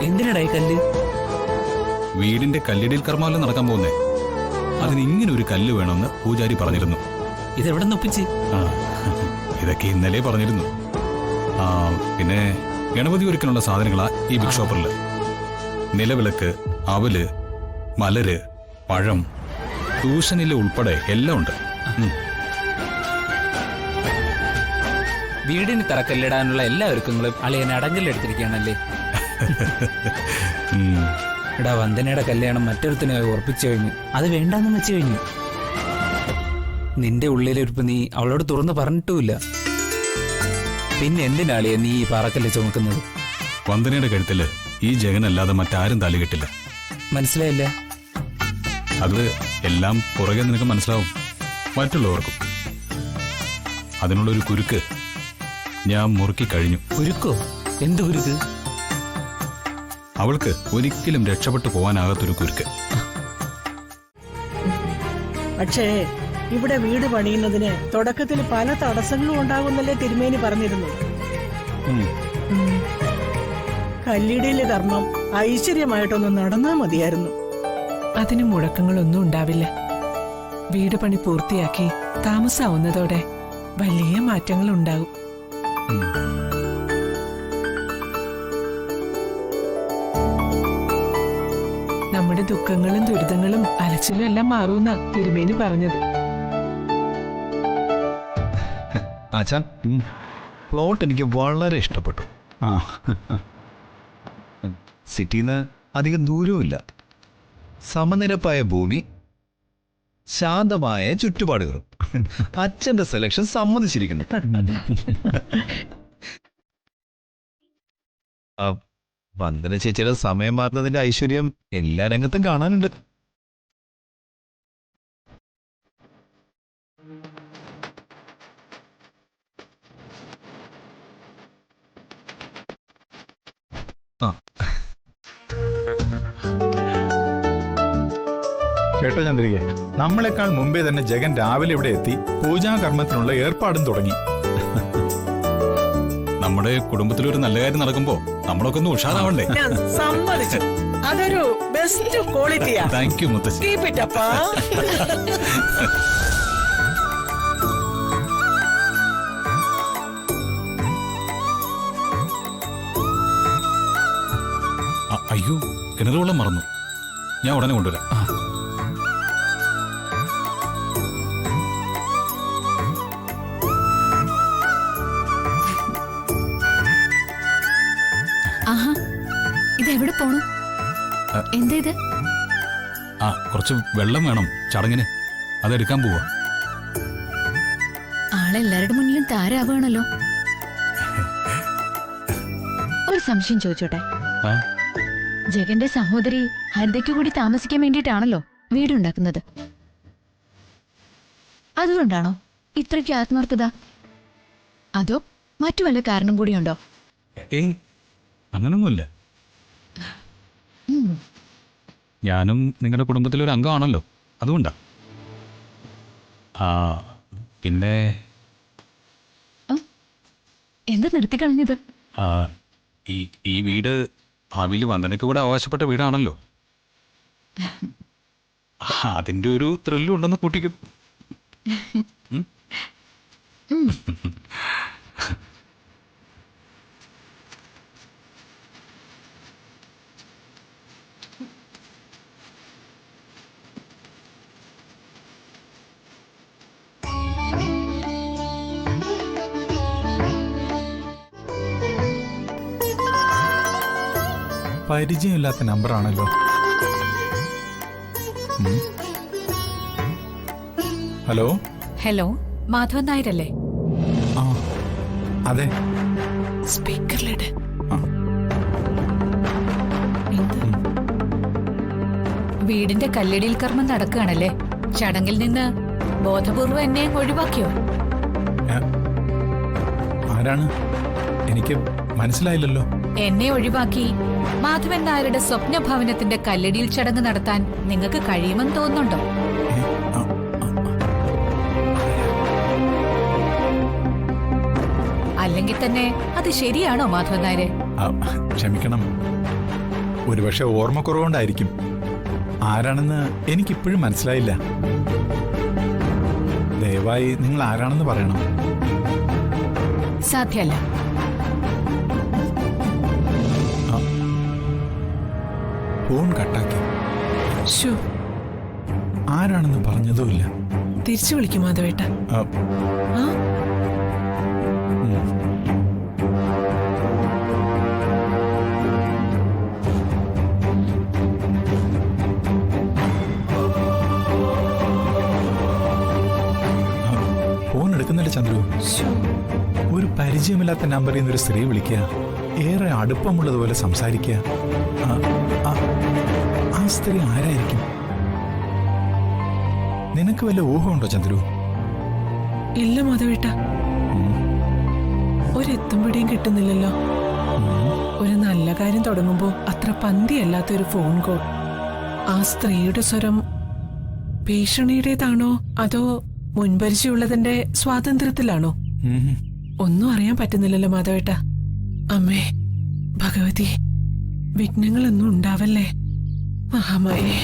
എന്തിനടാ ഈ കല്ല്? വീടിന്റെ കല്ലിടിയിൽ കർമ്മമല്ല നടക്കാൻ പോകുന്നേ. അതിന് ഇങ്ങനെ ഒരു കല്ല് വേണമെന്ന് പൂജാരി പറഞ്ഞിരുന്നു. ഇതെവിടെ നൊപ്പിച്ച്? ഇതൊക്കെ ഇന്നലെ പറഞ്ഞിരുന്നു. പിന്നെ ഗണപതി ഒരുക്കാനുള്ള സാധനങ്ങളാ ഈ ബിഗ് ഷോപ്പറില്. നിലവിളക്ക്, അവല്, മലര്, പഴം, ട്യൂഷനിലെ ഉൾപ്പെടെ എല്ലാം ഉണ്ട്. വീടിന് തറക്കല്ലിടാനുള്ള എല്ലാ ഒരുക്കങ്ങളും അളിയൻ അടങ്കല്ലെടുത്തിരിക്കുകയാണല്ലേ? എടാ, വന്ദനയുടെ കല്യാണം മറ്റൊരുത്തിനെ ഉറപ്പിച്ചു കഴിഞ്ഞു. അത് വേണ്ടാന്ന് വെച്ചു കഴിഞ്ഞു. നിന്റെ ഉള്ളിലൊരുപ്പ് നീ അവളോട് തുറന്നു പറഞ്ഞിട്ടുമില്ല. പിന്നെ എന്തിനാളിയെ നീ ഈ പാറക്കല്ല് ചുമക്കുന്നത്? വന്ദനയുടെ കഴുത്തില് ഈ ജഗനല്ലാതെ മറ്റാരും താലി കെട്ടില്ല. മനസ്സിലായില്ല? അത് എല്ലാം പുറകെ നിനക്ക് മനസ്സിലാവും, മറ്റുള്ളവർക്കും. അതിനുള്ളൊരു കുരുക്ക് ഞാൻ മുറുക്കി കഴിഞ്ഞു. കുരുക്കോ? എന്ത് കുരുക്ക്? അവൾക്ക് ഒരിക്കലും രക്ഷപ്പെട്ടു പോകാനാകാത്തൊരു കുരുക്ക്. പക്ഷേ ഇവിടെ വീട് പണിയുന്നതിന് തുടക്കത്തിൽ പല തടസ്സങ്ങളും ഉണ്ടാകുന്നല്ലേ തിരുമേനി പറഞ്ഞിരുന്നു. കല്ലിടിയിലെ കർമ്മം ഐശ്വര്യമായിട്ടൊന്ന് നടന്നാ മതിയായിരുന്നു. അതിന് മുടക്കങ്ങളൊന്നും ഉണ്ടാവില്ല. വീട് പണി പൂർത്തിയാക്കി താമസാവുന്നതോടെ വലിയ മാറ്റങ്ങൾ ഉണ്ടാകും. നമ്മുടെ ദുഃഖങ്ങളും ദുരിതങ്ങളും അലച്ചിലും എല്ലാം മാറുമെന്നാ തിരുമേനി പറഞ്ഞത്. ആച്ചാൻ, പ്ലോട്ട് എനിക്ക് വളരെ ഇഷ്ടപ്പെട്ടു. സിറ്റിന്ന് അധികം ദൂരവുമില്ല, സമനിരപ്പായ ഭൂമി, ശാന്തമായ ചുറ്റുപാടുകളും. അച്ഛന്റെ സെലക്ഷൻ സമ്മതിച്ചിരിക്കുന്നു. വന്ദന ചേച്ചിയുടെ സമയം മാറുന്നതിന്റെ ഐശ്വര്യം എല്ലാ രംഗത്തും കാണാനുണ്ട്. കേട്ടോ ചന്ദ്രികെ, നമ്മളെക്കാൾ മുമ്പേ തന്നെ ജഗൻ രാവിലെ ഇവിടെ എത്തി പൂജാകർമ്മത്തിനുള്ള ഏർപ്പാടും തുടങ്ങി. നമ്മുടെ കുടുംബത്തിലൊരു നല്ല കാര്യം നടക്കുമ്പോ നമ്മളൊക്കെ ഒന്ന് ഉഷാറാവണ്ടേ? ഞാൻ സമ്മതിച്ചു. അതൊരു ബെസ്റ്റ് ക്വാളിറ്റിയാ. താങ്ക് യു മുത്തശ്ശി. Keep it up, ആ. അയ്യോ, കിണറുവെള്ളം മറന്നു. ഞാൻ ഉടനെ കൊണ്ടുവരാം. ഇതെവിടെ പോണു? എന്താ ഇത്? കുറച്ച് വെള്ളം വേണം ചടങ്ങിന്, അതെടുക്കാൻ പോവാ. ആളെല്ലാരുടെ മുന്നിലും താരാവുകയാണല്ലോ. ഒരു സംശയം ചോദിച്ചോട്ടെ? ജഗന്റെ സഹോദരി ഹരിതയ്ക്ക് കൂടി താമസിക്കാൻ വേണ്ടിയിട്ടാണല്ലോ വീടുണ്ടാക്കുന്നത്. അതുകൊണ്ടാണോ ഇത്രയ്ക്ക് ആത്മാർത്ഥത? അതോ മറ്റു വല്ല കാരണം കൂടിയുണ്ടോ? അങ്ങനൊന്നുമില്ല. ഞാനും നിങ്ങളുടെ കുടുംബത്തിലൊരു അംഗമാണല്ലോ, അതുകൊണ്ടാ. പിന്നെ എന്താ നിർത്തിക്കളഞ്ഞത്? ഈ വീട് ഭാവിയിൽ വന്ദനയ്ക്ക് കൂടെ അവകാശപ്പെട്ട വീടാണല്ലോ. അതിന്റെ ഒരു ത്രില്ലും ഉണ്ടെന്ന് കൂട്ടിക്കും. പരിചയമില്ലാത്ത നമ്പറാണല്ലോ. ഹലോ ഹലോ, മാധവൻ നായരല്ലേ? ആ അതെ. സ്പീക്കറിലിട്. വീടിന്റെ കല്ലിടിയിൽ കർമ്മം നടക്കുകയാണല്ലേ? ചടങ്ങിൽ നിന്ന് ബോധപൂർവം എന്നെ ഒഴിവാക്കിയോ? ആരാണ്? എനിക്ക് മനസ്സിലായില്ലല്ലോ. എന്നെ ഒഴിവാക്കി മാധവൻ നായരുടെ സ്വപ്ന ഭവനത്തിന്റെ കല്ലടിയിൽ ചടങ്ങ് നടത്താൻ നിങ്ങൾക്ക് കഴിയുമെന്ന് തോന്നുന്നുണ്ടോ? അല്ലെങ്കിൽ തന്നെ അത് ശരിയാണോ മാധവൻ നായരെ? ക്ഷമിക്കണം, ഒരുപക്ഷെ ഓർമ്മക്കുറവുകൊണ്ടായിരിക്കും. ആരാണെന്ന് എനിക്കിപ്പോഴും മനസ്സിലായില്ല. ദയവായി നിങ്ങൾ ആരാണെന്ന് പറയണം. സാധ്യല്ല. ഫോൺ കട്ടാക്കി. ശോ, ആരാണെന്ന് പറഞ്ഞതുമില്ല. തിരിച്ചു വിളിക്കും മാധവേട്ട. ആ, ആ ഫോൺ എടുക്കുന്നില്ല ചന്ദ്രു. ശോ, ഒരു പരിചയമില്ലാത്ത നമ്പറിൽ നിന്ന് ഒരു സ്ത്രീ വിളിക്കുക, ഏറെ അടുപ്പമുള്ളതുപോലെ സംസാരിക്കുക. ആ സ്ത്രീ ആരായിരിക്കും? നിനക്ക് വല്ല ഊഹമുണ്ടോ ചന്ദ്രു? ഇല്ല മാധവേട്ട, ഒരെത്തും പിടിയും കിട്ടുന്നില്ലല്ലോ. ഒരു നല്ല കാര്യം തുടങ്ങുമ്പോ അത്ര പന്തിയല്ലാത്ത ഒരു ഫോൺ കോൾ. ആ സ്ത്രീയുടെ സ്വരം ഭീഷണിയുടേതാണോ അതോ മുൻപരിചയമുള്ളതിന്റെ സ്വാതന്ത്ര്യത്തിലാണോ? ഒന്നും അറിയാൻ പറ്റുന്നില്ലല്ലോ മാധവേട്ട. അമ്മേ ഭഗവതി, വിഘ്നങ്ങളൊന്നും ഉണ്ടാവല്ലേ. മഹാമായേ.